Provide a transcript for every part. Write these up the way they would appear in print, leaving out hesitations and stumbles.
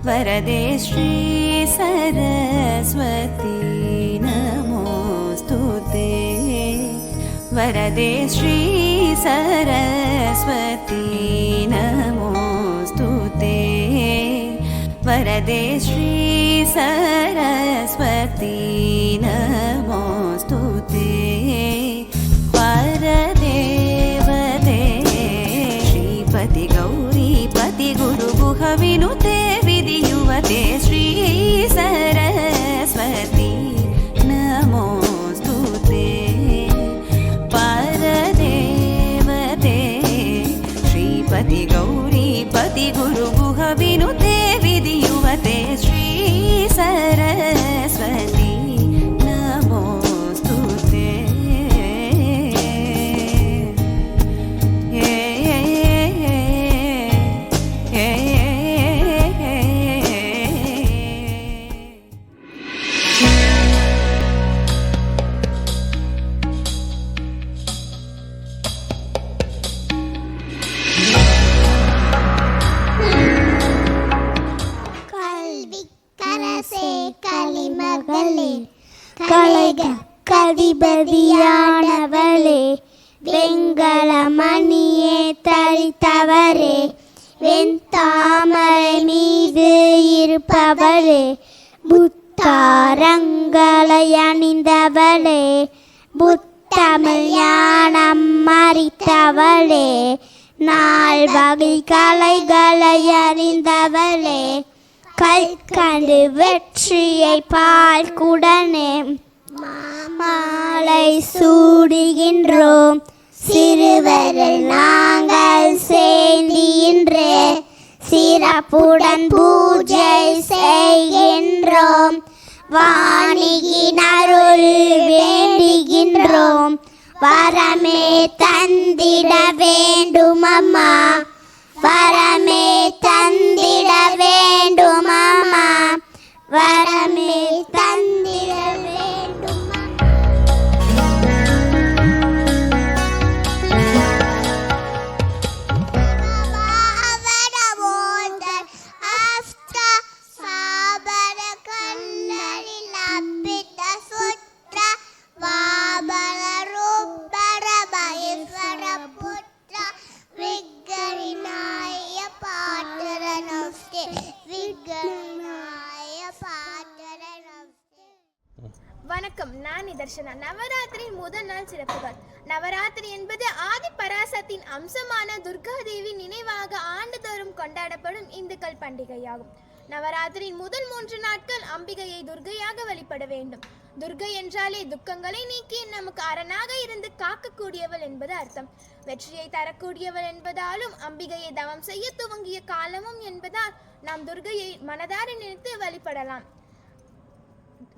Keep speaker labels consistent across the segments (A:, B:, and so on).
A: वरदे श्री सरस्वती नमोस्तुते वरदे श्री सरस्वती नमोस्तुते वरदे श्री सरस्वती नमोस्तुते वरदेवते श्रीपति गौरीपति गुरुगुह विनुते विधियुवते श्री सरस्वती नमोस्तुते परदेवते श्रीपति गौरीपति गुरुगुह विनुते विधियुवते श्री सरस्वती नमोस्तुते
B: கதிபதியானவளே வெங்கல மணியே தரித்தவரே வெண்தாமரை மீது இருப்பவளே புத்தாரங்களை அணிந்தவளே புத்தமிழ் ஞானம் மறித்தவளே நாள் வகை கலைகளை அறிந்தவளே கல்கண்டு வெற்றியை பால் குடனே மாலை சூடுகின்றோம் சிறுவரில் நாங்கள் சேர்ந்தின்றே சிறப்புடன் பூஜை செய்கின்றோம் வாணிகின் அருள் வேண்டுகின்றோம் வரமே தந்திட வேண்டும் அம்மா வரமே தந்திட வேண்டும் அம்மா வரமே தந்திட வேண்டும்
C: வணக்கம், நான் நிதர்ஷனா. நவராத்திரியின் முதல் நாள் சிறப்புகள். நவராத்திரி என்பது ஆதி பராசக்தியின் அம்சமான துர்கா தேவி நினைவாக ஆண்டுதோறும் கொண்டாடப்படும் இந்துக்கள் பண்டிகையாகும். நவராத்திரியின் முதல் 3 நாட்கள் அம்பிகையை துர்கையாக வழிபட வேண்டும். துர்கை என்றாலே துக்கங்களை நீக்கி நமக்கு அரணாக இருந்து காக்கக்கூடியவள் என்பது அர்த்தம். வெற்றியை தரக்கூடியவள் என்பதாலும் அம்பிகையை தவம் செய்ய துவங்கிய காலமும் என்பதால் நாம் துர்கையை மனதார நினைத்து வழிபடலாம்.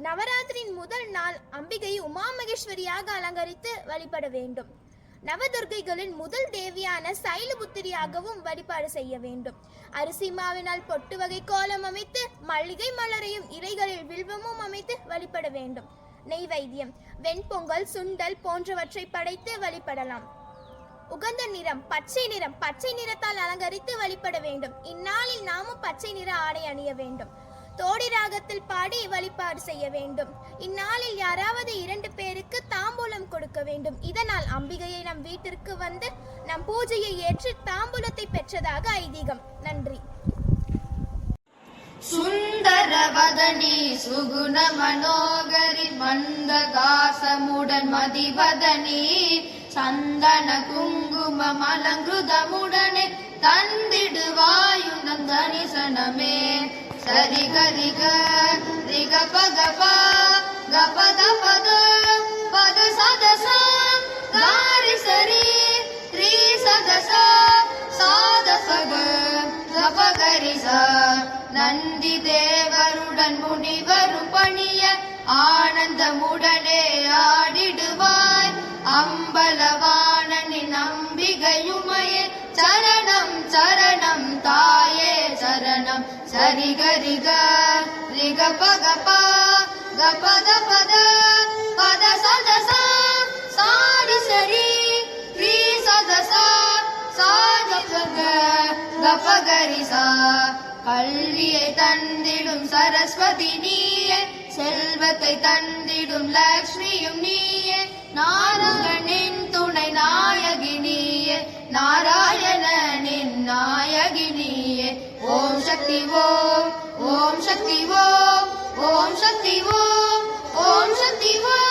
C: நவராத்திரியின் முதல் நாள் அம்பிகையை உமா மகேஸ்வரியாக அலங்கரித்து வழிபட வேண்டும். நவதுர்கைகளின் முதல் தேவியான சைலபுத்திரியாகவும் வழிபாடு செய்ய வேண்டும். அரிசி மாவினால் பொட்டு வகை கோலம் அமைத்து மல்லிகை மலரையும் இலைகளில் வில்வமும் அமைத்து வழிபட வேண்டும். நெய்வேத்தியம் வெண்பொங்கல் சுண்டல் போன்றவற்றை படைத்து வழிபடலாம். உகந்த நிறம் பச்சை நிறம், பச்சை நிறத்தால் அலங்கரித்து வழிபட வேண்டும். இந்நாளில் நாமும் பச்சை நிற ஆடை அணிய வேண்டும். தோடி ராகத்தில் பாடி வழிபாடு செய்ய வேண்டும். இந்நாளில் யாராவது 2 பேருக்கு தாம்பூலம் கொடுக்க வேண்டும். இதனால் அம்பிகையை நம் வீட்டிற்கு வந்து நம் பூஜையை ஏற்று தாம்பூலத்தை பெற்றதாக ஐதீகம். நன்றி.
D: சுந்தரவதனி சுகுண மனோகரி மந்தகாசமுடன் மதிவதனி சந்தன குங்கும மலங்குதமுடனே தந்திடுவாயு நந்தனிசனமே சரி கரிக ரிக பகப கபத பத பத சதச காரி சரி ரி சதச சாதசக கபகரிச நந்தி தேவருடன் முனிவரும் பணிய ஆனந்தமுடனே ஆடிடுவாய் அம்பலவாணனின் அம்பிகையுமையே சரணம் சரணம் தாயே சரணம் சரி கரிக ரிக பகப கபத பத பத சதச சாரி சரி ரி சதச சாதசக கபகரிச கல்வியை தந்திடும் சரஸ்வதி நீயே, செல்வத்தை தந்திடும் லக்ஷ்மியும் நீயே, நாராயணனின் துணை நாயகி நீயே, நாராயணனின் நாயகி நீயே. ஓம் சக்தி ஓம், ஓம் சக்தி ஓம், ஓம் சக்தி ஓம், ஓம் சக்தி ஓம்.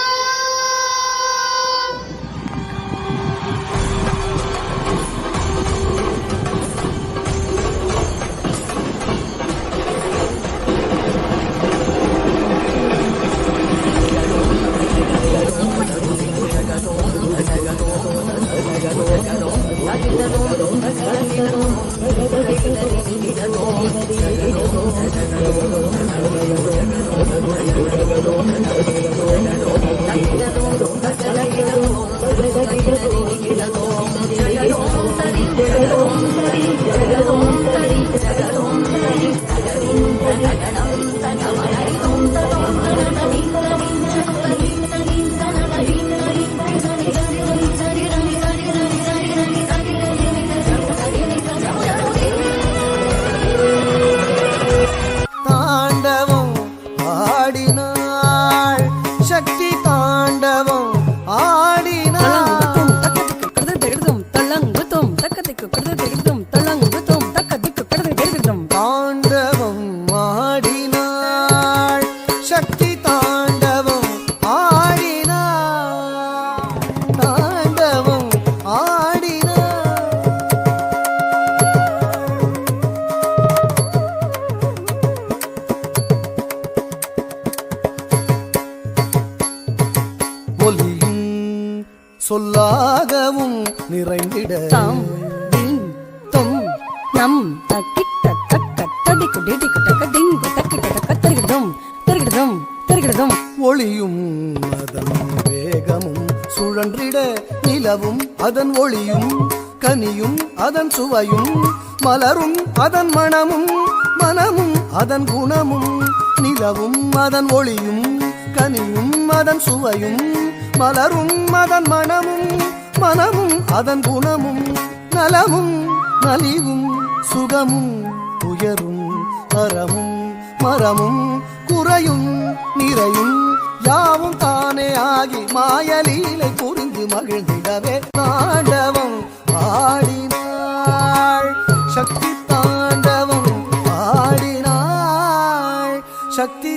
E: தாண்டவம் ஆடினாள் சக்தி தாண்டவம் ஆடினாள். தாண்டவம் ஆடினாள் சக்தி தாண்டவம் ஆடினாள். தாண்டவம் ஆடினாள். ஒலியும் சொல்லாகவும் நிறைந்திட ஒளியும் அதன் வேகமும் சுழன்றிட நிலவும் அதன் ஒளியும் கனியும் அதன் சுவையும் மலரும் அதன் மணமும் மனமும் அதன் குணமும் நிலவும் அதன் ஒளியும் கனியும் அதன் சுவையும் மலரும் அதன் மணமும் மனமும் அதன் குணமும் நலமும் நலிவும் சுகமும் துயரும் அறமும் மரமும் குறையும் நிறையும் யாவும் தானே ஆகி மாயலீலை புரிந்து மகிழ்ந்திடவே தாண்டவம் ஆடினாள் சக்தி தாண்டவம் ஆடினாள் சக்தி